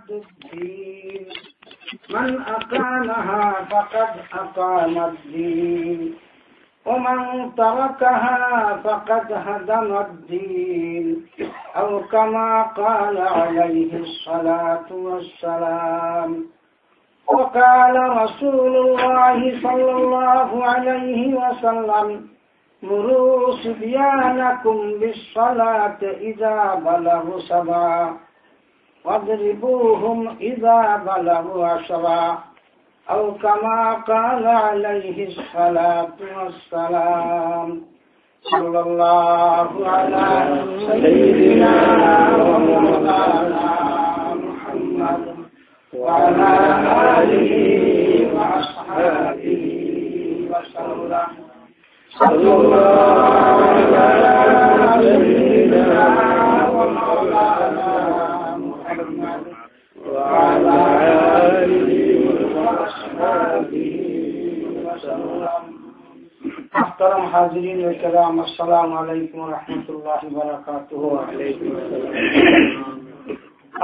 الدين من أقامها فقد أقام الدين ومن تركها فقد هدم الدين أو كما قال عليه الصلاة والسلام. وقال رسول الله صلى الله عليه وسلم مروا صبيانكم بالصلاة إذا بلغوا 7 واضربوهم إذا بلغوا 10 أو كما قال عليه الصلاة والسلام. صلى الله على سيدنا ومولانا محمد وعلى آله وأصحابه وسلم. صلى الله على سيدنا ومولانا محمد وعلى آله وأصحابه وسلم. محترم حاضرین الکرام، السلام علیکم ورحمۃ اللہ وبرکاتہ.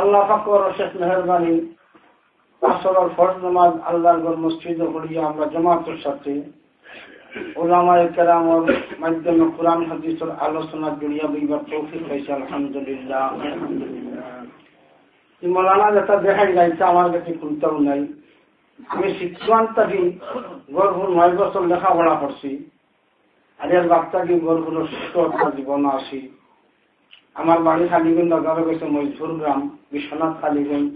আল্লাহ পাকের অশেষ মেহেরবানি, আসরের ফরজ নামাজ আল্লাহর ঘর মসজিদে পড়িয়া আমরা জামাতের সাথে উলামায়ে কেরামের মাধ্যমে কোরআন হাদিসের আলোচনা জড়িয়ে বইবার তৌফিক হয়েছে। আলহামদুলিল্লাহ আলহামদুলিল্লাহ। মৌলানা যেটা দেখাই যাইছে আমার কাছে কোনটাও নাই। আমি শিক্ষান থাকি গর্ভ 9 বছর লেখাপড়া করছি, আর এর বাচ্চাকে গর্ভগুলো সুস্থ জীবন আসি। আমার বাড়ি খালিগঞ্জ, নগর গেছে মহিষপুর গ্রাম, বিশ্বনাথ খালিগঞ্জ।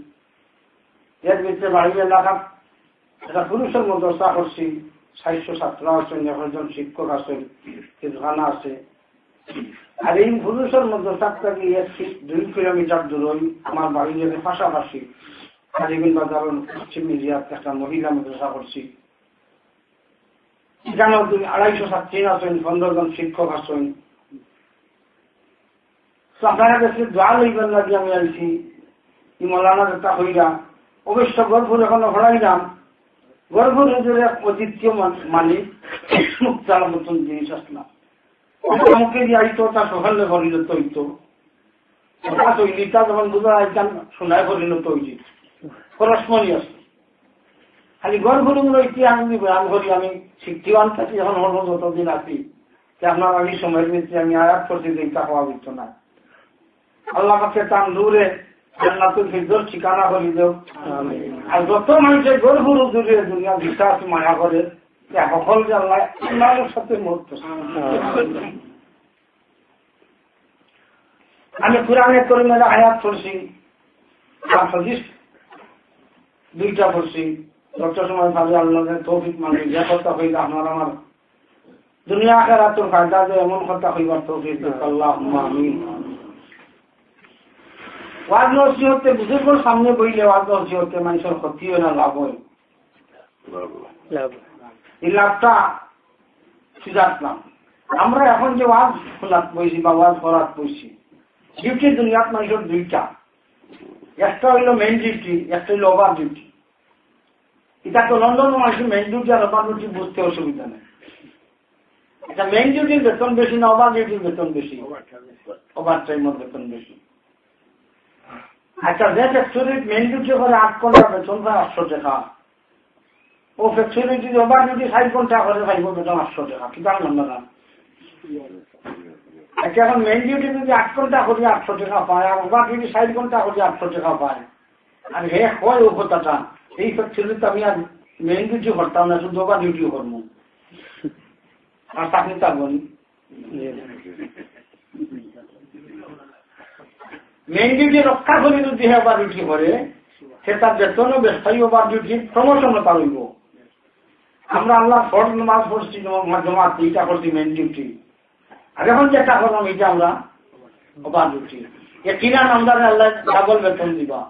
এর ভিতরে বাড়ি এলাকা একটা পুরুষের মাদ্রাসা করছি, 600 ছাত্র আছেন, 1 জন শিক্ষক আছেন, খানা আছে। আর এই পুরুষের মাদ্রাসা থেকে 2 কিলোমিটার দূরই আমার বাড়ি যেতে পাশাপাশি খালিগঞ্জ বাজারের পশ্চিম এরিয়ার একটা মহিলা মাদ্রাসা করছি। এখানেও 250 ছাত্রী আছেন, 15 জন শিক্ষক আছেন। আপনারা কাছে দোয়া লইবার লাগে আমি আইছি। মৌলানা যেটা হইলা অবশ্য গর্ভুর এখনো হরাইলাম, গর্ভুর হুজুরে অদ্বিতীয় মালিক মুক্তার মতন জিনিস আসলাম। আমাকে দিয়ে আইতো তা সকালে পরিণত হইত, তৈলিটা যখন বুঝা আইতাম সোনায় পরিণত হয়েছি, পরশমণি আসত। খালি গর্ভগুলো ইতিহাস আমি বয়ান করি। আমি শিক্ষিবান থাকি যখন হল যতদিন আছি, আপনার আমি সময়ের ভিতরে আমি আয়াত করছি যে এটা হওয়া হইত না। আল্লাহ পাকে তার দূরে জান্নাতুল ফিরদৌস ঠিকানা করে দেও। আর যত মানুষের গর্ভুর দূরে দুনিয়া বিশ্বাস মায়া করে সকল যে আল্লাহ আল্লাহর সাথে মুহূর্ত। আমি কোরআনে কারীমের আয়াত পড়ছি, আর হাদিস 2টা পড়ছি। যত সময় ভাবে আল্লাহর তৌফিক মানে যে কথা হইলে আপনার আমার দুনিয়া আখিরাতের ফায়দা যে এমন কথা হইবার তৌফিক আল্লাহুম্মা আমিন। ওয়াজ নসিহতে বুজুর্গের সামনে বইলে ওয়াজ নসিহতে মানুষের ক্ষতি হয় না, লাভ হয়। এই লাভটা সুজাতলাম। আমরা এখন যে ওয়াজ খোলাত বইছি বা ওয়াজ করাত বইছি, ডিউটি দুনিয়াত মানুষের 2টা। একটা হইল মেইন ডিউটি, একটা হইল ওভার ডিউটি। এটা তো লন্ডন মানুষের মেইন ডিউটি আর ওভার ডিউটি বুঝতে অসুবিধা নেই। এটা মেইন ডিউটির বেতন বেশি না ওভার ডিউটির বেতন বেশি? ওভার টাইমের বেতন বেশি। আচ্ছা, যে ফ্যাক্টরির মেইন ডিউটি করে 8 ঘন্টা বেতন পায় 800 টাকা, ও ফ্যাক্টরি যদি ওভার ডিউটি 60 ঘন্টা করে পাইব বেতন 800 টাকা। কি জানলাম না? আচ্ছা, এখন মেইন ডিউটি যদি 8 ঘন্টা করি 800 টাকা পায়, আর ওভার ডিউটি 60 ঘন্টা করি 800 টাকা পায়, আর হে হয় ও কথাটা এই ফ্যাক্টরিতে আমি আর মেইন ডিউটি করতাম না, শুধু ওভার ডিউটিও করবো, আর চাকরি থাকবো না। মেইন ডিউটি রক্ষা করে যদি ওভার ডিউটি করে, সে তার বেতনও বেস্তায়ী ওভার ডিউটি প্রমোশনও পাইব। আমরা আল্লাহ ফরজ নামাজ পড়ছি, জমাত 2টা করছি মেইন ডিউটি, আর এখন যেটা করলাম এটা আমরা ওভার ডিউটি। এ কিনা নামদারে আল্লাহ ডাবল বেতন দিবা।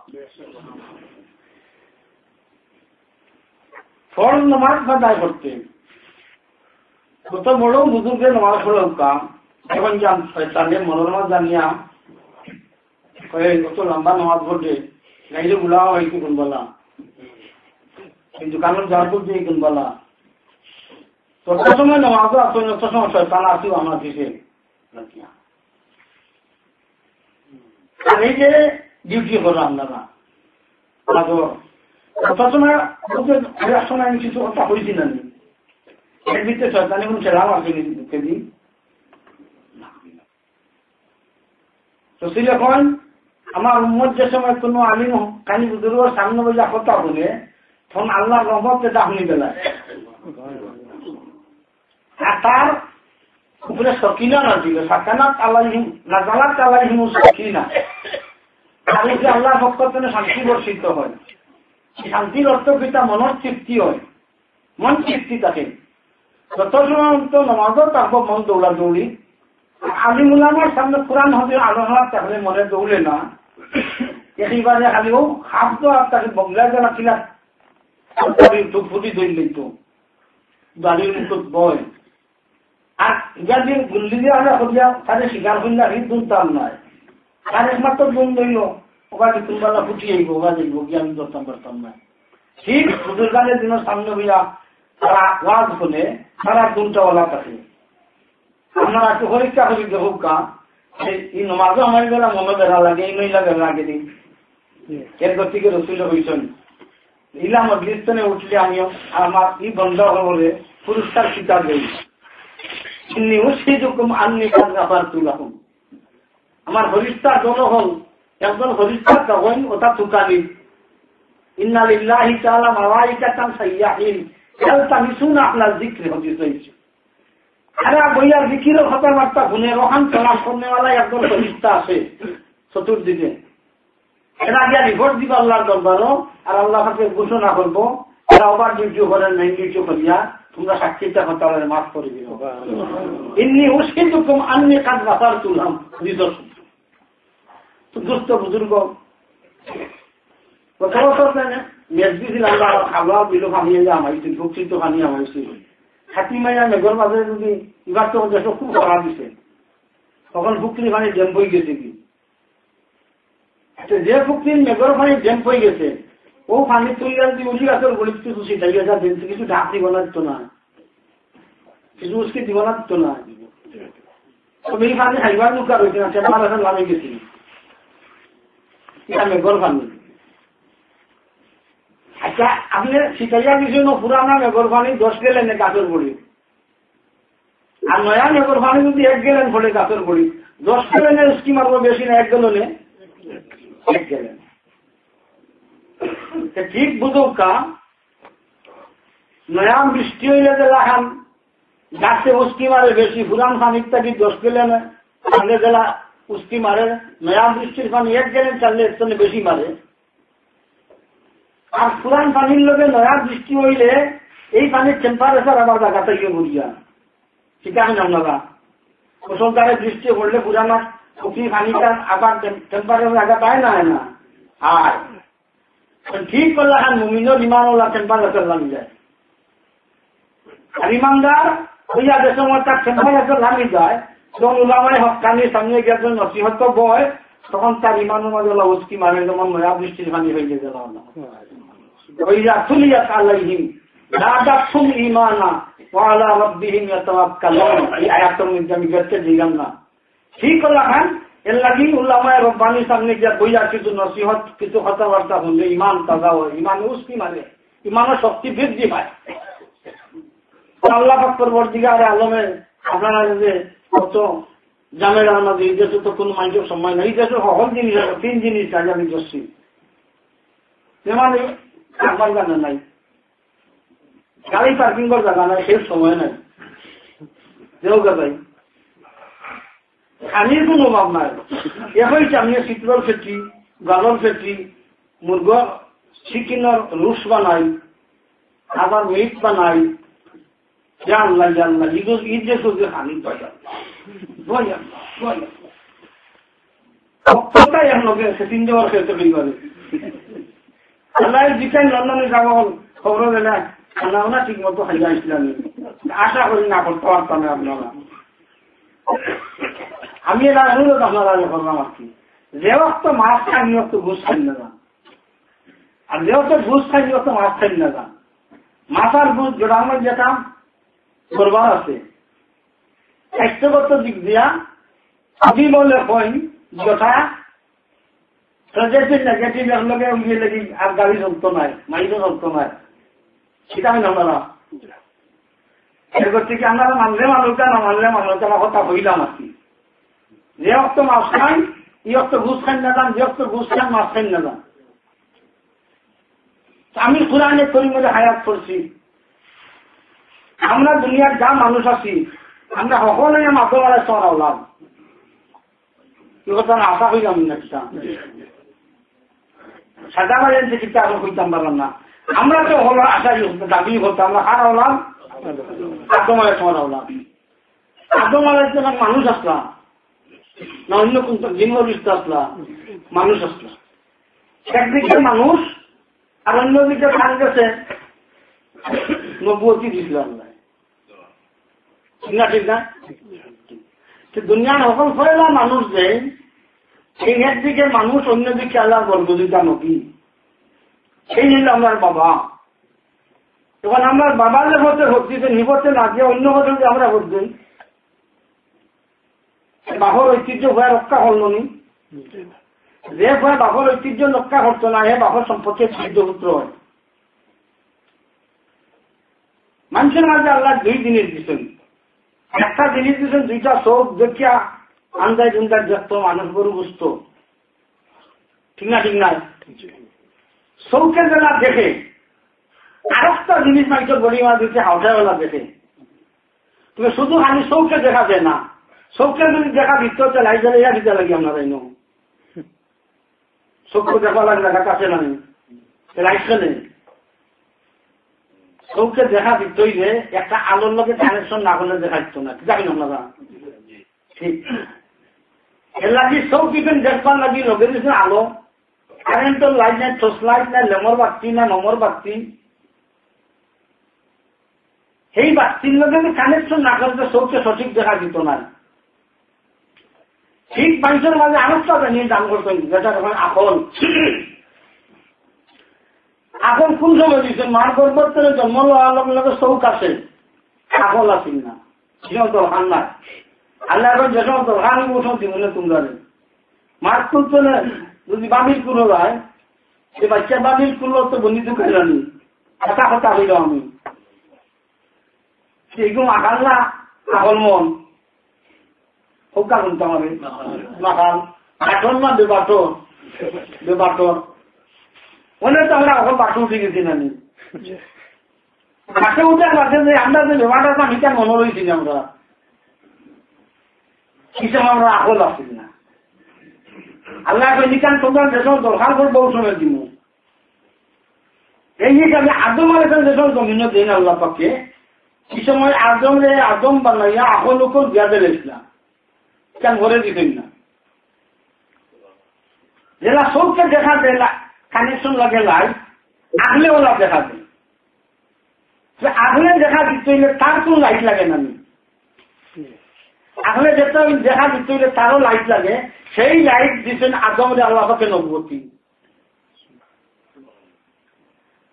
ফরজ নামাজ আদায় করতে কত বড় বুজুর্গের নামাজ পড়ে কাম। এখন জানে মনোরমা জানিয়া কত লম্বা নামাজ পড়ে গাইলে গুলাও হয়েছে কোন বলা, কিন্তু কারণ যার বলছে কোন বলা তত সময় নামাজও আসো, যত সময় শয়তান আসিও আমার দিছে। আর এই যে ডিউটি করো আপনারা, কত সময় সময় আমি কিছু কথা হয়েছি না এর ভিতরে শয়তানি কোন খেলাম আছে দিন তো যখন আমার উম্মত যে সময় কোনো আলিম কানি বুজুর্গর সামনে বলে কথা বলে তখন আল্লাহ রহমত এটা আপনি বেলায় আর তার উপরে সকিনা না ছিল সাকানাত আলাইহিম নাজালাত আলাইহিম সকিনা আর এই যে আল্লাহর পক্ষ থেকে শান্তি বর্ষিত হয় শান্তির অর্থ পিতা মনের তৃপ্তি হয় মন তৃপ্তি থাকে যত সময় তো নমাজও তারপর মন দৌড়া দৌড়ি আলিমুলামার সামনে কোরআন হবে আলোচনা তাহলে মনে দৌড়ে না একেবারে খালিও হাত তো আর তাকে বগলা জ্বালা ছিল ফুটি ধরে দিত দাঁড়িয়ে মুখ বয় আর ইয়া দিয়ে গুল্লি দিয়ে আমরা করিয়া তাদের শিকার করলে আমি দুনতাম নয় আর একমাত্র দুন দইল ওখানে তুলবালা ফুটিয়ে আইব ওখানে যাইব গিয়ে আমি ধরতাম পারতাম না ঠিক বুজুর্গানের দিনের সামনে হইয়া তারা ওয়াজ বলে সারা দুনটা ওলা থাকে আপনারা একটু পরীক্ষা করি দেখুক কা এই নমাজও আমার বেলা মনে বেড়া লাগে এই নইলা বেড়া লাগে দিন এর গতিকে রসুল হয়েছেন ইলা মজলিস্তানে উঠলে আমিও আমার ই বন্ধ হলে পুরস্কার স্বীকার দেই আমার হরিস্তার জন হল একজন হরিস্তার তখন ওটা তুকালি ইন্নালিল্লাহি তাআলা মালাইকাতান সাইয়্যাহিন ইয়ালতামিসুনা আহলাল যিকরি হাদিস হয়েছে আরে বইয়ার জিকিরের কথাবার্তা শুনে রোহান সালাম করনেওয়ালা একজন ফেরেশতা আছে চতুর্দিকে এরা গিয়া রিপোর্ট দিব আল্লাহর দরবারও আর আল্লাহ কাছে ঘোষণা করবো এরা ওভার ডিউটি করেন নাই ডিউটি করিয়া তোমরা সাক্ষীটা কথা মাফ করে দিও ইন্নী উশহিদুকুম আন্নী কাদ গাফারতু লাহুম নিদর্শন তো দুস্থ বুজুর্গ কত বছর মেজদি দিল আল্লাহ খাওয়া বিলো খামিয়ে যা আমাইছিল ভুক্তিত খানি আমাইছিল হাতি মাইয়া মেঘর মাঝে যদি এবার তো দেশ খুব খারাপ দিছে তখন ফুকরি পানি ড্যাম হয়ে গেছে কি যে ফুকরির মেঘর পানি ড্যাম হয়ে গেছে ও পানি তুলিয়া যদি উঠি গাছের গরিব কিছু সিটাইয়া যা দিন কিছু ঢাক দিব না দিত না কিছু উসকে দিব না দিত না তবে এই পানি খাইবার মুখা রয়েছে না সেটা আমার নামে গেছি এটা মেঘর পানি আচ্ছা আপনি সিটাইয়া কিছু পুরানা মেঘর পানি 10 গেলেন গাছের গড়ি আর নয়া মেঘর পানি যদি 1 গেলেন ফলে গাছের গড়ি 10 গেলেনের উস্কি মারবো বেশি না 1 গেলনে 1 গেলেন ঠিক বুঝুক কা নয়া বৃষ্টি হইলে যে লাখান গাছে উস্কি মারে বেশি পুরান পানির থাকি 10 গেলেন আগে জেলা উস্কি মারে নয়া বৃষ্টির পানি 1 গেলেন চাললে এর জন্য বেশি মারে আর পুরান পানির লোকে নয়া বৃষ্টি হইলে এই পানির টেম্পারেচার আবার জায়গাতে গিয়ে বুঝিয়া সেটা আমি জানলাম মুসলধারে বৃষ্টি পড়লে পুরানা পুকুরি পানিটা আবার টেম্পারেচার জায়গা পায় না না আর ঠিক করলে এখন মুমিনের ইমানওয়ালা টেম্পারেচার নামি যায় আর ইমানদার হইয়া যে সময় তার টেম্পারেচার নামি যায় যখন উলামায়ে হক্কানির সামনে গিয়ে নসিহত বয় তখন তার ইমানের মাঝে উস্কি মারে যেমন নয়া বৃষ্টির পানি হয়ে গেছে ওইয়া তুলিয়াত আলাইহিম যাদাতহুম ঈমানা ওয়া আলা রাব্বিহিম ইয়াতাওয়াক্কালুন এই আয়াতের মধ্যে আমি গেছে দিলাম না ঠিক হলো এখন এর লাগি উলামায়ে রব্বানির সামনে গিয়ে বইয়া কিছু নসিহত কিছু কথাবার্তা হলে ইমান তাজা হয় ইমান উস্কি মারে ইমানের শক্তি বৃদ্ধি পায় আল্লাহ পাক পরবর্তীকারে আলমে আপনারা যে কত জামেলার মাঝে এই দেশে তো কোনো মানুষের সময় নেই এই দেশে সকল জিনিস আছে 3 জিনিস আছে আমি করছি মানে আমার জানা নাই গাড়ি পার্কিং করার জায়গা নাই সেই সময় নাই যেও গাই খানির কোনো অভাব নাই এখন আমি শীতল ফেটি গাজর ফেটি মুরগ চিকেনের রুস বানাই আবার মিট বানাই জানলাই জানলাই ঈদ যে সবজি খানি বাজার সেদিন দেওয়ার ক্ষেত্রে কি করে আল্লাহ বিকাই লন্ডনে যাওয়া হল খবর দিলে খানা না ঠিক মতো খাইয়া আসলাম আশা করি না করতে পারতাম আপনারা আমি এটা অনুরোধ আপনারা করলাম আর কি যে অক্ত মাছ খাই নি অক্ত ঘুষ খাই না যান আর যে অক্ত ঘুষ খাই নি অক্ত মাছ খাই না যান মাথার ঘুষ যেটা আমার যেটা করবার আছে স্বাস্থ্যগত দিক দিয়া আমি বলে কই যথা যেতে নেগেটিভ লগে উলিয়ে লাগি আর গাড়ি চলতো নাই, মাইজও চলতো নাই, সেটা আমি জানো না। এরপর থেকে আমরা মানলে মানুষটা না মানলে মানুষটা আমার কথা হইলাম আর কি। যে অক্ত মাছ খাই এই অক্ত ঘুষ খাই না যান, যে অক্ত ঘুষ খান মাছ খাই না যান। আমি কোরআনে করিমের হায়াত করছি, আমরা দুনিয়ার যা মানুষ আছি আমরা সকলে মাধ্যমারে চড়াওলাম, কি কথা না আশা হইলাম না কিতা সাদা বাজেন থেকে এখন হইতাম পারলাম না। আমরা তো হলো আশা দাবি করতাম, আমরা হার হলাম আদমারে চড়াওলাম। আদমারের জন্য মানুষ আসলাম না অন্য কোন জিনবিষ্ট আসলাম, মানুষ আসলাম। একদিকে মানুষ আর অন্যদিকে ধান গেছে নবুয়তি দিছিল আল্লাহ, ঠিক না? ঠিক না? দুনিয়ার সকল ফয়লা মানুষ যে সেই একদিকে মানুষ অন্যদিকে আল্লাহ বর্গদিতা নবী, সেই হল আমার বাবা। তখন আমার বাবার যে হতে হচ্ছে নিবতে না যে অন্য হতে যে আমরা হচ্ছেন বাহর ঐতিহ্য হয়ে রক্ষা করল নি, যে হয়ে বাহর ঐতিহ্য রক্ষা করতো না হে বাহর সম্পত্তির খাদ্যপুত্র হয়। মানুষের মাঝে আল্লাহ দুই জিনিস দিচ্ছেন, একটা জিনিস দিচ্ছেন দুইটা চোখ দেখিয়া আন্দাজ উন্দাজ দেখতো মানুষ গরু বুঝত, ঠিক না? ঠিক না? চৌকে যারা দেখে আর একটা জিনিস মানুষের গড়ি মাছ দিচ্ছে হাওটাওয়ালা দেখে। তুমি শুধু খালি চৌকে দেখা যায় না, চৌকে যদি দেখা দিতে হচ্ছে লাই জ্বালে ইয়া দিতে লাগি আমরা যাই চৌকে দেখা লাগে দেখা কাছে না লাইটকে নেই। চৌকে দেখা দিতই যে একটা আলোর লগে কানেকশন না করলে দেখা দিত না, যাবি না আপনারা ঠিক। এর লাগি চৌকিবেন দেখবার লাগি লগে দিয়েছেন আলো, কারেন্টের লাইট নাই, টর্চ লাইট নাই, লেমর বাতি না মমর বাতি, সেই বাতির লগে কানেকশন না করলে চৌকে সঠিক দেখা দিত না। ঠিক মানুষের মাঝে আরেকটা জানিয়ে দান করতেন যেটা তখন আকল। আকল কোন সময় দিচ্ছেন? মার গর্ভের জন্ম লওয়ার লগে লগে চৌক আছে, আকল আসিল না, দরকার নাই। আল্লাহ এখন যে সময় দরকার আমি উঠো দিবলে তোমরা মার তুলতে যদি বাবিল কুলো হয় সে বাচ্চা বাবিল কুলো তো বন্দিত খাইলানি কথা কথা হইল আমি সেইগুলো আকাল না আকল মন হোকা শুনতে হবে মাকাল বাটর না বেবাটর, বেবাটর মনে তো আমরা এখন বাটে উঠে গেছি না বাটে উঠে বাটে যে আমরা যে বেবাটরটা মিটার মনে রয়েছি আমরা কিছু আমরা আকল আসিল না। আল্লাহ নিকান তোমরা যেসব দরকার করবো ওই সময় দিব। এই হিসাবে আদম আলাইহিস যেসব জমিন দিন আল্লাহ পাকে এই সময় আদম বানাইয়া আকল উপর দিয়া দিয়েছিলাম, কেন ঘরে দিতেন না। যেটা সবকে দেখা দেয় কানেকশন লাগে লাইট আগলে ওলা দেখা দেয়, আগলে দেখা দিতে হইলে তার কোন লাইট লাগে না, আগলে যেটা দেখা দিতে হইলে তারও লাইট লাগে, সেই লাইট দিচ্ছেন আদমরে আল্লাহ পাকে নবুয়তি।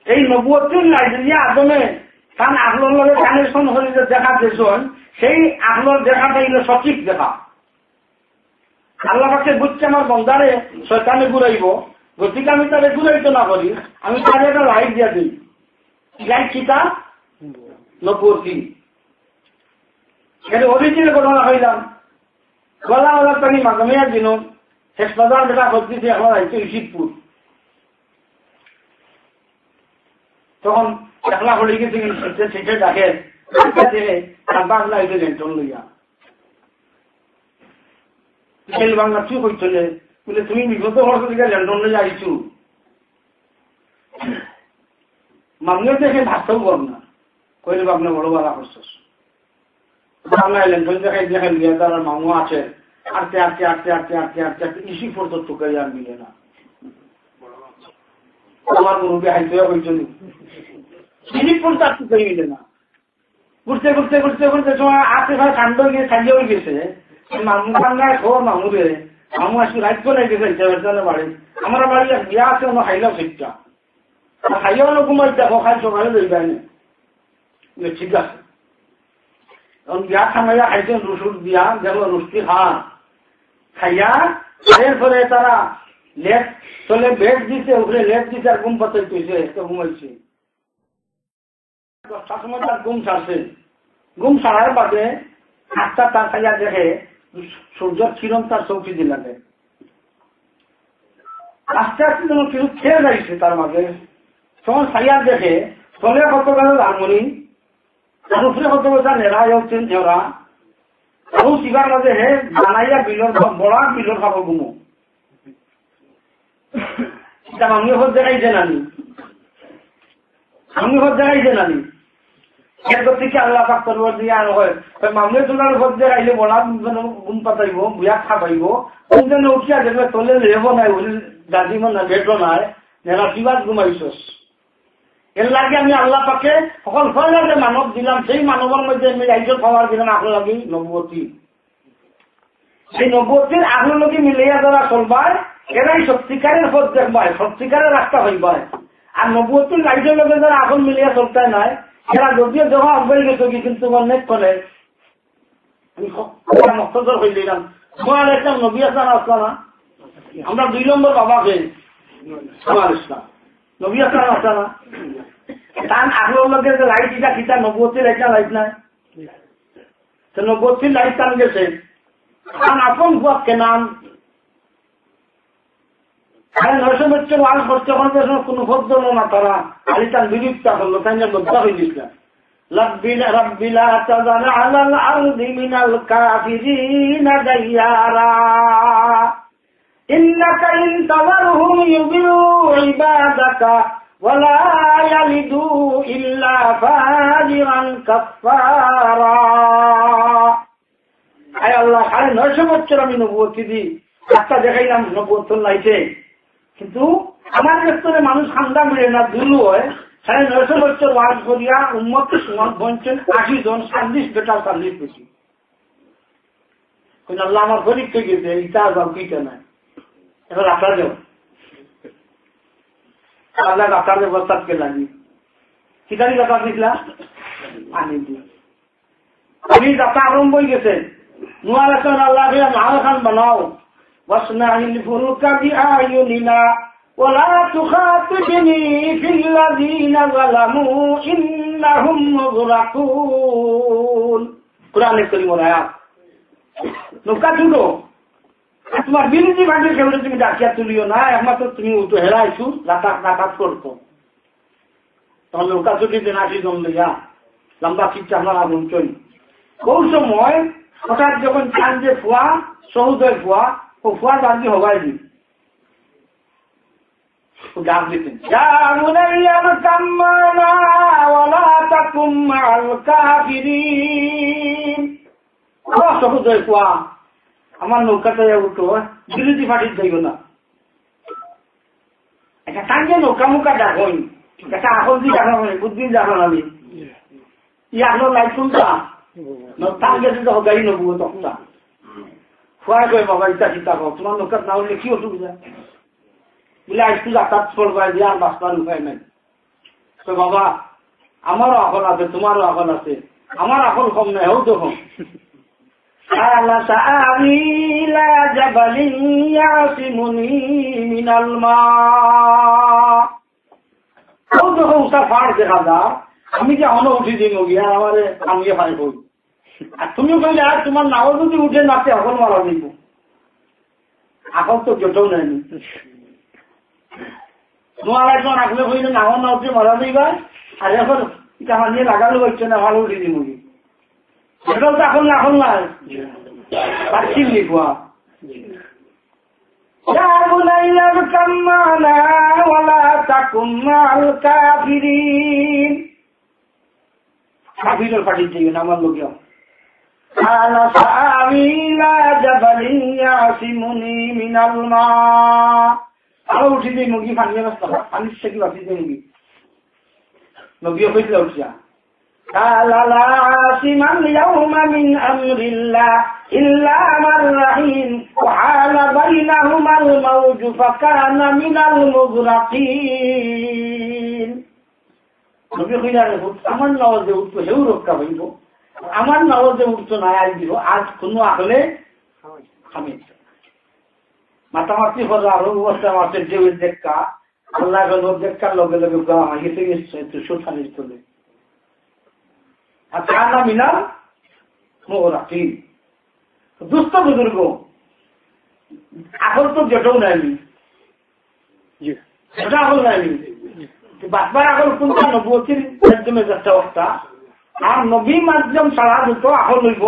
এই নবুয়তির লাইট দিয়ে আদমে কারণ আগলোর লগে কানেকশন হলে যে দেখা দিয়েছেন সেই আগলোর দেখাটা হইল সঠিক দেখা। আল্লাহ পাকে বুঝছে আমার বন্ধারে শয়তানে ঘুরাইব, গতিকে আমি তাদের ঘুরাইতে না করি, আমি তার একটা লাইট দিয়ে দিই। লাইট কিতা? নবুয়তি। এটা অরিজিনাল ঘটনা হইলাম গলা ওলা পানি মাধ্যমিক দিন শেষ বাজার যেটা করতেছে এখন আইছে ইসিদপুর। তখন একলা হয়ে গেছে সেটা ডাকে বাংলা হইতে রেন্টন লইয়া বাংলা চুপ হইতলে বলে তুমি বিগত বর্ষ থেকে রেন্টন লইয়া আইছু মামলা দেখে ভাবতেও কর না কইলে আপনি বড় বাধা করছস বাংলা রেন্টন দেখাই দেখাই লিয়া তার মামু আছে আটতে আটতে আটতে আটতে আটতে আটতে আটতে ইসি পর্যন্ত টুকাই আর মিলে না। আমার মুরব্বী হাইতে হয়েছিল ইসি পর্যন্ত আর টুকাই মিলে না। ঘুরতে ঘুরতে ঘুরতে ঘুরতে সময় আটতে ভাই ঠান্ডা গিয়ে ছাড়িয়েও গেছে মামু বাংলায় খবর মামুরে মামু আসলে রাইট করে গেছে বাড়ি আমার বাড়ি বিয়া আছে আমার খাইলাম শিক্ষা খাইয়াও না ঘুমাই দেখো খাই সকালে যাইবাই না ঠিক আছে। এখন বিয়া খামাইয়া খাইছেন রসুর বিয়া দেখলো রুষ্টি খা খাইয়া এরপরে তারা লেট চলে বেড দিতে উপরে লেট দিতে আর ঘুম পাতাই তুইছে তো ঘুমাইছে 10টার সময় তার ঘুম ছাড়ছে ঘুম ছাড়ার বাদে হাতটা তার খাইয়া দেখে সূর্যের কিরণ তার চৌকি দিলাকে আস্তে আস্তে যেন কিছু খেয়ে যাইছে তার মাঝে তখন খাইয়া দেখে তলে কত গেল হারমোনি তার উপরে কত বছর নেড়া হচ্ছেন নেওয়া আৰু কিবার মাঝে হে বানাইয়া বিলর বড়া বিলর খাবো ঘুমো আমি হত দেখাইছে নানি আমি হত দেখাইছে নানি এরপর থেকে আল্লাহ পাক করবো দিয়ে আর হয় মামলে তোলার হত দেখাইলে বড়া ঘুম পাতাইব বুয়া খাবাইব কোন জন্য উঠিয়া দেখবে তলে লেব নাই বলি দাদিমা না বেটো নাই নেড়া কিবার ঘুমাইছস এর লাগে আমি আল্লাহ পাকে সকল ফলে মানব দিলাম সেই মানবের মধ্যে আমি রাজ্য খাওয়ার দিলাম আগল লাগি নবতী সেই নবতীর আগল লাগি মিলাইয়া যারা চলবার এরাই সত্যিকারের পথ দেখবায় সত্যিকারের রাস্তা হইবায় আর নবতীর রাজ্যের লগে যারা আগল মিলিয়া চলতে নাই এরা যদিও যখন আগবাই গেছে কিন্তু অনেক করে আমি মস্তর হয়ে দিলাম তোমার একটা নবী আসলাম আসলাম না আমরা 2 নম্বর বাবাকে আমার ইসলাম নবী আসলাম আসলাম না তার আগের লোকে যে লাইট এটা কিতা নবতির একটা লাইট নাই নবতির লাইট টান গেছে কারণ আপন বুয়াক কেনান 900 বছর ওয়াজ করতে করতে কোনো ভদ্র না তারা খালি তার বিরুদ্ধা করলো তাই না লজ্জা হয়ে দিয়েছিলাম রব্বিলা তাযার আলাল আরদি মিনাল কাফিরিনা দাইয়ারা ইন্নাকা ইন তাযারহুম ইউবিলু ইবাদাকা ওয়ালা ইয়ালিদু ইল্লা ফাজিরান কাফফারা আয় আল্লাহ 950 বছর আমি নবুয়ত দিই রাস্তা দেখাইলাম নবুয়ত লাইতে কিন্তু আমার ক্ষেত্রে মানুষ খান্দা মিলে না দুলু হয় 950 বছর ওয়াজ করিয়া উম্মত সমান বঞ্চন 80 জন 40 বেটা 40 বেশি কোন আল্লাহ আমার গরিব থেকে গেছে ইটা যাও কিটা না এবার আপনার যাও আল্লাহ আপনার বস্তাদ কে লাগি কিতানি ব্যাপার দিলা আনি দি আমি যাত্রা আরম্ভ হয়ে গেছে নোয়ার এখন আল্লাহ নাও খান বানাও واصنع الفلك بأعيننا ولا تخاطبني في الذين ظلموا إنهم مغرقون قرآن الكريم والآيات নৌকা তুলো তোমার বিরোধী ভাগে কেবল তুমি ডাকিয়া তুলিও না একমাত্র তুমি উঠো হেরাইছু রাতাত করতো তখন নৌকা ছুটিতে নাচি জম লইয়া লম্বা চিন্তা আমার আগুন চলি কোন সময় হঠাৎ যখন চান যে ফুয়া সহোদয় ফুয়া ও ফুয়া বাকি হবাই দি ডাক দিতেন সহোদয় ফুয়া আমার নৌকাতে উঠো বিরোধী পার্টির যাইব না একটা টাঙ্গে নৌকা মুখা ডাকই একটা এখন দিয়ে ডাকা মানে বুদ্ধি ডাকান আমি ই আপনার লাইট শুনতা টাঙ্গে যদি গাড়ি নবু তখন খুয়াই কই বাবা ইটা চিন্তা কর তোমার নৌকার না হলে কি অসুবিধা বলে আইসু যাতায়াত করবাই দিয়ে আর বাঁচবার উপায় নাই তো বাবা আমারও এখন আছে তোমারও এখন আছে আমার এখন কম নাই হোক যখন আলা সাআবি ইলা জাবালিন ইয়াসিমুনি মিনাল মা ও যখন উঠা ফাড় দেখা যা আমি যে অন উঠি দিন গিয়া আমারে আমিয়ে পাই কই আর তুমিও কইলে আর তোমার নাও যদি উঠে নাতে এখন মারা দিব এখন তো জোটও নেয়নি তোমার একজন আসলে কইলে নাও না উঠে মারা দিবা আর এখন এটা নিয়ে লাগালো হচ্ছে না ভালো উঠে দিব এটাও তো এখন না পাচ্ছি লিখবা কাফিরের পাঠিয়ে দিবে না আমার লোক আরো উঠি দিই মুরগি পানি ব্যবস্থা পানির সেগুলো উঠি দিই মুরগি নবীও কইছিল উঠিয়া قال لا عاصم اليوم من أمر الله إلا من رحم وحال بينهما الموج فكان من المغرقين নবী কইলেন আমার নওয়াজে উঠতো হেউ রক্ষা হইব আমার নওয়াজে উঠতো না আজ দিব আজ কোনো আসলে খামে মাতামাতি করা আরো অবস্থা মাছের জেবের দেখা আল্লাহ দেখার লগে লগে গাওয়া গেছে একটু সুঠানির তোলে আর তার নাম ইনাম মোহরাকি দুস্থ বুজুর্গ এখন তো যেটাও নেয়নি সেটা এখন নেয়নি বাসবার এখন কোনটা নবুয়তির মাধ্যমে যাচ্ছে অবস্থা আর নবী মাধ্যম ছাড়া দুটো এখন লইব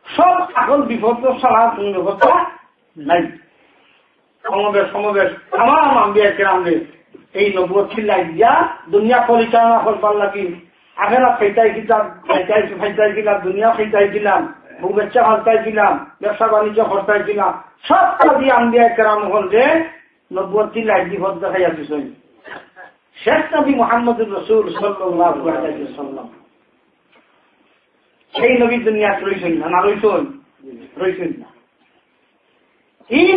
সব এখন বিপদ ছাড়া কোন ব্যবস্থা নাই সমাবেশ আমার আম্বিয়া কেরামদের এই নবুয়তি লাগিয়া দুনিয়া পরিচালনা করবার লাগি আগেরা ফেটাই দিলাম দুনিয়া ফেটাই দিলাম ভূবেচ্ছা হস্তায় দিলাম ব্যবসা বাণিজ্য হস্তায় দিলাম সব কাজী আম্বিয়া কেরাম হল যে নবুয়তি লাইট বিপদ দেখাইয়া দিচ্ছেন শেষ নবী মুহাম্মদুর রাসূল সাল্লাল্লাহু আলাইহি ওয়াসাল্লাম সেই নবী দুনিয়া রইছেন না রইছেন না এই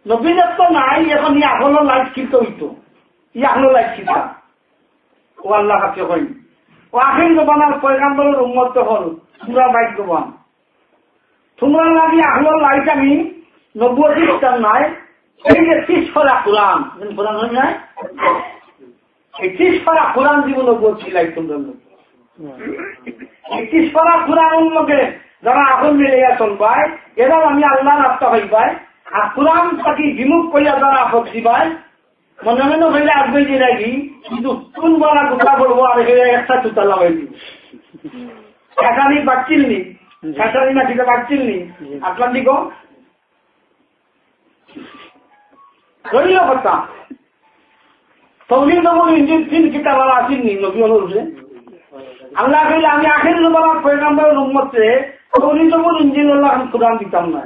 নবীর তো নাই এখন ই এখনো লাইট খিলতে হইতো ই এখনো লাইট খিলতা ও আল্লাহ কাছে হই ও আখির জমানার পয়গাম্বরের উম্মত হল পুরা ভাগ্যবান তোমরা লাগি এখনো লাইট আমি নবুয়তি ইসলাম নাই এই যে 30 পারা কোরআন কোরআন হয় নাই এই 30 পারা কোরআন জীবন নবুয়তি লাইট তোমরা 30 পারা কোরআন মধ্যে যারা এখন মিলে চলবাই এরা আমি আল্লাহর রাস্তা হইবাই আর কোরআন থাকি বিমুখ করিয়া যারা আপদ দিবাই মনে মনে হইলে আসবে যে নাকি কিন্তু কোন বলা গোটা বলবো আর একটা চুতা লাগাই দিব একানি বাচ্চিল নি একানি না ঠিক বাচ্চিল নি আটলান্টিক রইল কথা তৌলিদ নবুল ইনজিল 3 কিতাব আসেননি নবী অনুরূপে আল্লাহ কইলে আমি আখির জমানার পয়গম্বরের উম্মতে তৌলিদ নবুল ইনজিল আল্লাহ কোরআন দিতাম না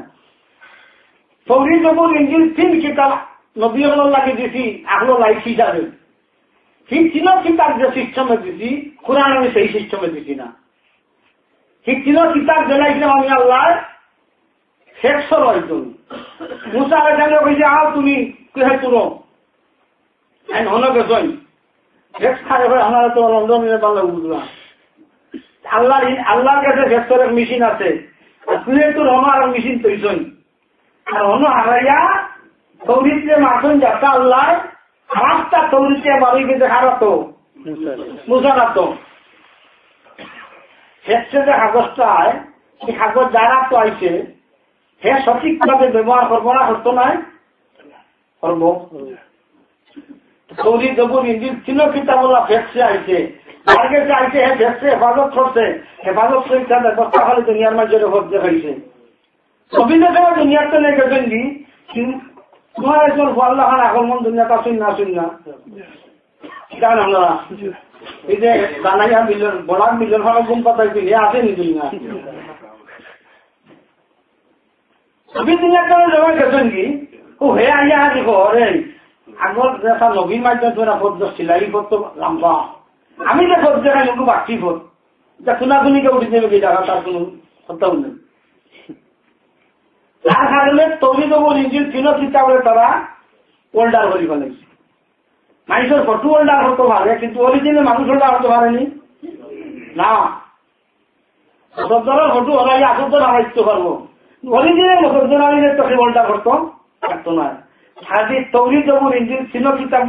তৌলিদ নবুল ইনজিল 3 কিতাব নবী আল্লাহকে দিছি আগলো লাইফ হিসাবে ঠিক ছিল কিতাব যে সিস্টেমে দিছি কোরআন আমি সেই সিস্টেমে দিছি না ঠিক ছিল কিতাব জ্বালাইছিলাম আমি আল্লাহ 100 হয়তো মুসা আলাইহিস কইছে আও তুমি কোথায় তুলো আইন হলো গেছই এক খায় হয় আমরা তো লন্ডনে ভালো বুঝলাম আল্লাহর কাছে ভেক্টরের মেশিন আছে আর তুই তো রমার মেশিন তৈছই আর অন্য হারাইয়া তৌরিতে মাখন যাতা আল্লাহ রাস্তা তৌরিতে বাড়িকে দেখাতো মুসা রাখতো হেসছে যে কাগজটায় সেই কাগজ যারা তো আইছে হে সঠিকভাবে ব্যবহার করবো না করতো নাই করবো সৌদি জবুর ইঞ্জিন ছিল কিতাবুল্লাহ ফেসে আইছে তার কাছে আইছে হে ফেসে হেফাজত করছে হেফাজত করে ব্যবস্থা হলে দুনিয়ার মাঝে রেকর্ড দেখাইছে ছবি দেখে দুনিয়ার তো নেই গেছেন কি তোমার একজন আল্লাহ খান এখন মন দুনিয়াটা শুন না জান আমরা এই যে দানাইয়া মিলন বড় মিলন হলো গুম পাতাই দিলে আসেনি দুনিয়া ছবি দুনিয়াটা জমা গেছেন কি ও হে আইয়া দেখো রে আগর যেটা নবীর মাধ্যমে তোরা পদ্ম সিলাই করতো লম্বা আমি যে পদ্ম দেখাই লোক বাড়ছি পদ যা সুনাগুনিকে উঠে দেবে কি জায়গা তার কোনো সত্যাও নেই তার কারণে তৈরি দেবো নিজের ছিল চিন্তা করে তারা ওল্ডার করি ফেলেছে মানুষের ফটো ওল্ডার হতে পারে কিন্তু অরিজিনে মানুষ ওল্ডার হতে পারেনি না সত্তরের ফটো হলাই আসর হারাইতে পারবো অরিজিনে মুসলমানের তো সে ওল্ডার করতো থাকতো না সাজি তৌরি জবুর ইঞ্জিন ছিল কিতাব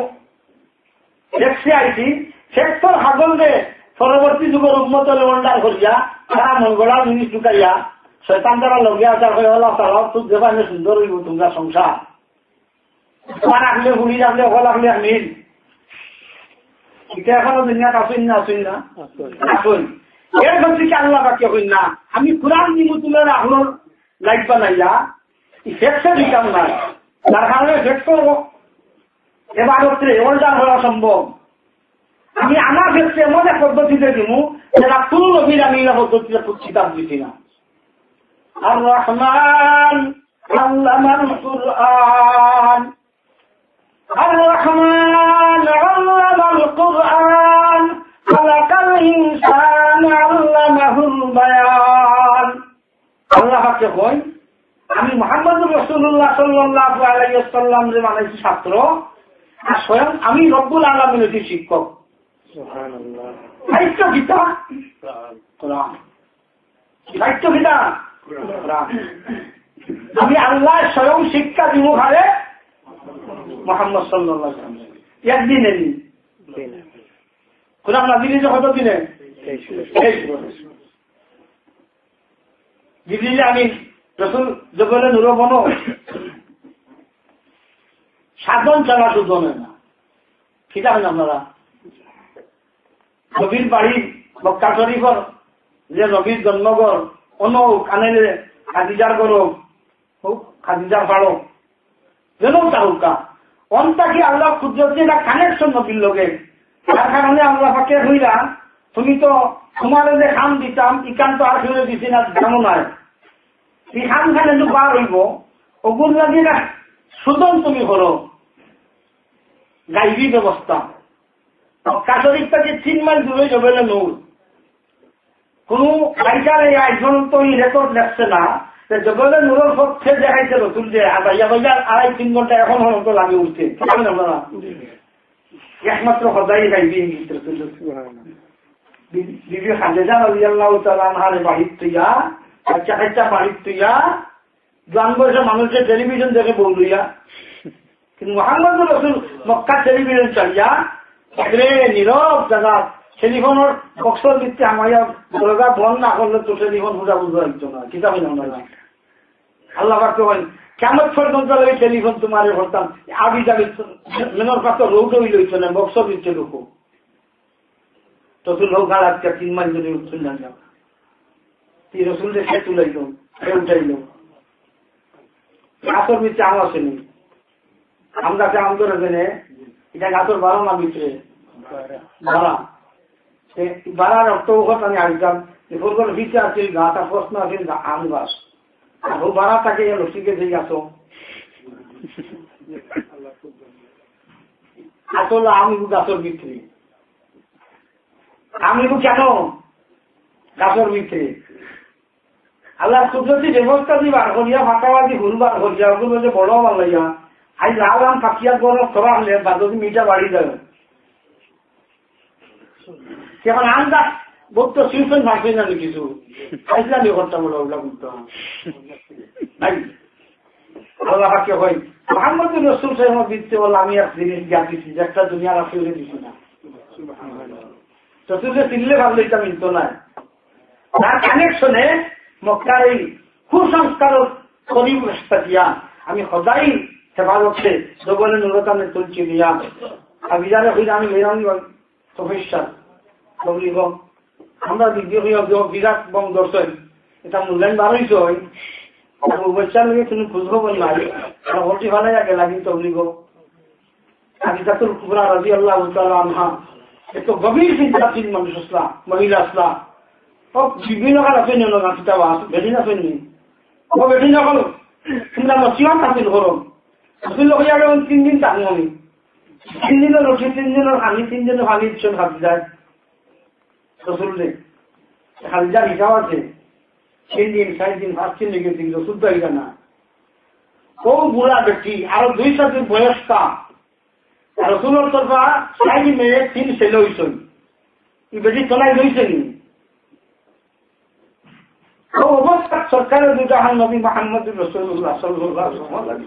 দেখছে আইছি শেষর হাগলকে পরবর্তী যুগের উন্মত ওল্ডার করিয়া তারা মঙ্গলার জিনিস ঢুকাইয়া শয়তান দ্বারা লগে আসার হয়ে হল তারা তুই দেবানে সুন্দর হইব তোমরা সংসার তোমার আসলে গুলি রাখলে হল আসলে মিল এটা এখনো দুনিয়াত আসুন না আসুন এর হচ্ছে কি আল্লাহ বাক্য হইন না আমি কোরআন নিমু তুলে রাখলোর লাইট বানাইয়া ফেক্সে দিতাম না তার কারণে ফেক্স এবার হচ্ছে ওল্ডার হওয়া সম্ভব আমি আমার ক্ষেত্রে এমন এক পদ্ধতিতে দিব যেটা কোন নবীর আমি পদ্ধতিতে কিতাব দিচ্ছি না الرحمن علم القرآن الرحمن علم القرآن خلق الإنسان علمه البيان আল্লাহ কে কই আমি মুহাম্মদুর রাসূলুল্লাহ সাল্লাল্লাহু আলাইহি ওয়াসাল্লাম এর মানে ছাত্র আর স্বয়ং আমি রব্বুল আলামিনের শিক্ষক সুবহানাল্লাহ সাহিত্য কিতাব কোরআন সাহিত্য কিতাব আমি আল্লাহ স্বয়ং শিক্ষা দিব হারে মুহাম্মদ সাল্লাল্লাহু আলাইহি ওয়াসাল্লাম একদিনে দিন কোরআন নাযিল কত দিনে 23 জিবরিল আমিন রাসূল জবলে নূর বনো সাধন ছাড়া শুধু না কি জানেন আপনারা নবীর বাড়ি মক্কা শরীফর যে নবীর জন্মঘর অন্য কানে খাদিজার গর হোক খাদিজার ফাড়ো যেন তাহুকা অন্তাকি আল্লাহ কুদরতি না কানেকশন নবীর লোকে তার কারণে আল্লাহ পাকে হইলা তুমি তো তোমার যে খাম দিতাম ইকান তো আর ফিরে দিছি না যেমন নয় এই খাম খানে তো বার হইব ওগুন লাগে না সুদন তুমি করো গাইবী ব্যবস্থা কাশরিকটা যে 3 মাইল দূরে যাবে না নূর কোন গাইকার এই আইফোন তো এই রেকর্ড লেখছে না জগলে নূরের পক্ষে দেখাইছে রসুল যে ভাইয়া 2.5-3 ঘন্টা এখন হয়তো লাগে উঠতে আপনারা একমাত্র সদাই গাইবি বিবি খাদিজা রাদিয়াল্লাহু তাআলা আনহার বাড়ির তুইয়া বাচ্চা কাচ্চা বাড়ির তুইয়া জোয়ান বয়সের মানুষের টেলিভিশন দেখে বলুইয়া কিন্তু মুহাম্মদুর রাসূল মক্কা টেলিভিশন চালিয়া একেবারে নীরব জায়গা টেলিফোনের বক্সর দিতে আমায় দরজা বন্ধ না করলে তো টেলিফোন বুঝা বুঝতে লাগতো না কিতাব না আল্লাহ পাক কই কেমন পর্যন্ত এই টেলিফোন তোমারে করতাম আবি যাবি মেনর পাক রোড হইল হইতো না বক্সর দিতে লোক তো তুই লোক আজকে 3 মাস ধরে উঠছিল না তুই রসুল দেখে তুলাইল উঠাইল গাছর ভিতরে আম আসেনি আম গাছে আম ধরে দেনে এটা গাছর 12 না ভিতরে 12 অক্টোবর আমি আসতাম ফুলগুলো ভিতরে আছে গাছ আর প্রশ্ন আছে আম গাছ আর ও 12 তাকে লসিকে দিয়ে গাছ আসলে আমি গাছর ভিতরে আমি কেন গাছর ভিতরে আল্লাহ কুদরতি ব্যবস্থা দিয়ে বার করিয়া ফাঁকাবাদি ভুল বার করিয়া ওগুলো যে বড় ভাল লাগিয়া আজ লাল আম পাকিয়া গরম সরা হলে বা যদি মিটা বাড়ি যাবে এখন আম গাছ বলতো সিউশন ভাসবে না কিছু ইসলামী ঘরটা বলো ওগুলা বলতো আল্লাহ পাকে হয় মুহাম্মদুর রাসূল সাহেব দিতে বলে আমি এক জিনিস জ্ঞান দিচ্ছি একটা দুনিয়ার আসলে দিচ্ছি না চতুর্থ চিনলে ভাবলে এটা মিলত না তার কানেকশনে মক্কার এই কুসংস্কার পরিবেশটা দিয়া আমি সদাই হেফাজতে জগলে নুরতানে তুলছি দিয়া আবিজারে হইলে আমি মেরাম তপস্যা বলিব আমরা দ্বিতীয় বিরাট বং দর্শন এটা মূল্যায়ন বার হইছ বাচ্চার লগে তুমি খুঁজবো বল নাই হলটি ভালো আগে লাগি তবলিগ আজিজাতুল কুবরা রাদিয়াল্লাহু তাআলা আনহা এত গভীর চিন্তাশীল মানুষ আসলা মহিলা আসলা বিভিন্ন কাল আছে নিয়ে না কিতাব বেশি না শুনি ও বেশি না হল তোমরা মসিমান হাসিল করো হাসিল হয়ে যাবে 3 দিন থাকবো আমি 3 দিনের রসি 3 দিনের হানি 3 দিনের হানি ইচ্ছন খাবি যায় রসুল রে খালিজার হিসাব আছে 3 দিন 4 দিন 5 দিন লেগেছিল রসুল তো এটা না ও বুড়া ব্যক্তি আরো 2 দিন বয়স্কা রসুলের তরফা 4 মেয়ে 3 ছেলে হইছেন এই বেশি চলাই রয়েছে নি অবস্থা সরকারের দুটাহান নবী মুহাম্মদুর রাসূলুল্লাহ সাল্লাল্লাহু আলাইহি ওয়াসাল্লাম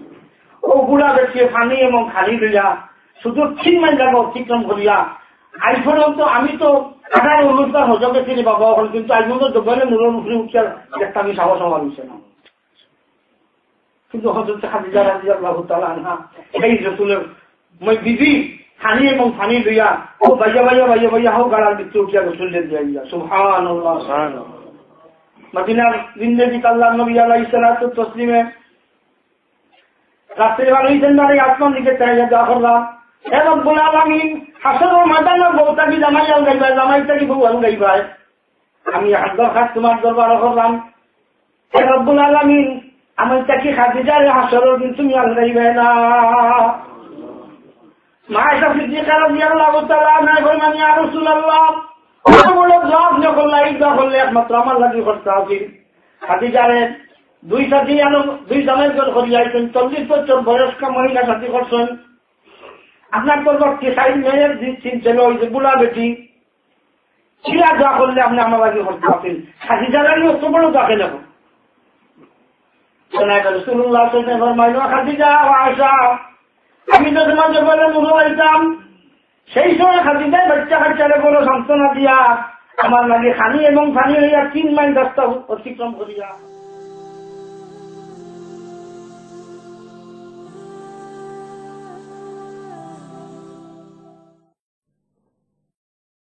ও বুড়া ব্যক্তি পানি এবং খালি লইয়া শুধু 3 মাইল জায়গা অতিক্রম করিয়া আইফোন তো আমি তো আধার অনুষ্কার হজকে ছিল বাবা হল কিন্তু আজ পর্যন্ত জগলে নুরুল মুখরি উচ্চার একটা আমি সাহস আমার হইছে না কিন্তু হযরত খাদিজা রাদিয়াল্লাহু তাআলা আনহা এই রাসূলের মই বিবি খানি এবং পানি লইয়া ও ভাইয়া হাও গাড়ার ভিতরে উঠিয়া রাসূলের দিয়া সুবহানাল্লাহ সুবহানাল্লাহ মদিনার জিন্দেগি আল্লাহ নবী আলাইহিস সালাতু তাসলিমে রাস্তায় বার হইছেন না আসমান দিকে চাইয়া দোয়া করলাম হে রব্বুল আলামিন হাসরের ময়দানে বউটাকে জামাইয়াল গাইবা জামাইটাকে বউয়াল গাইবা আমি হাজার খাস তোমার দরবারে করলাম হে রব্বুল আলামিন আমারটাকে খাদিজার হাসরের দিন তুমি আল গাইবে না মা আয়েশা সিদ্দিকা রাদিয়াল্লাহু তাআলা আনহা বলেন ইয়া রাসূলুল্লাহ বলে জবাব না করলে ইদা করলে একমাত্র আমার লাগি করতে হবে খাদিজারে 2 সাথী আলো 2 জামাই করে করিয়াছেন 40 বছর বয়স্ক মহিলা সাথী করছেন আপনার তরফ থেকে 4 মেয়ের দিচ্ছেন ছিল ওই যে বুড়া বেটি ছিলা যা করলে আপনি আমার লাগি করতে হবে খাদিজারে অত বড় দাকে নেব রাসূলুল্লাহ সাল্লাল্লাহু আলাইহি ওয়াসাল্লাম ফরমাইলো, খাদিজা ও আয়েশা, আমি তো তোমাদের বলে মুখ হইতাম, সেই সময় খাদিজায় বাচ্চারে বড় সান্ত্বনা দিয়া আমার লাগে খানি এবং পানি হইয়া 3 মাইল রাস্তা অতিক্রম করিয়া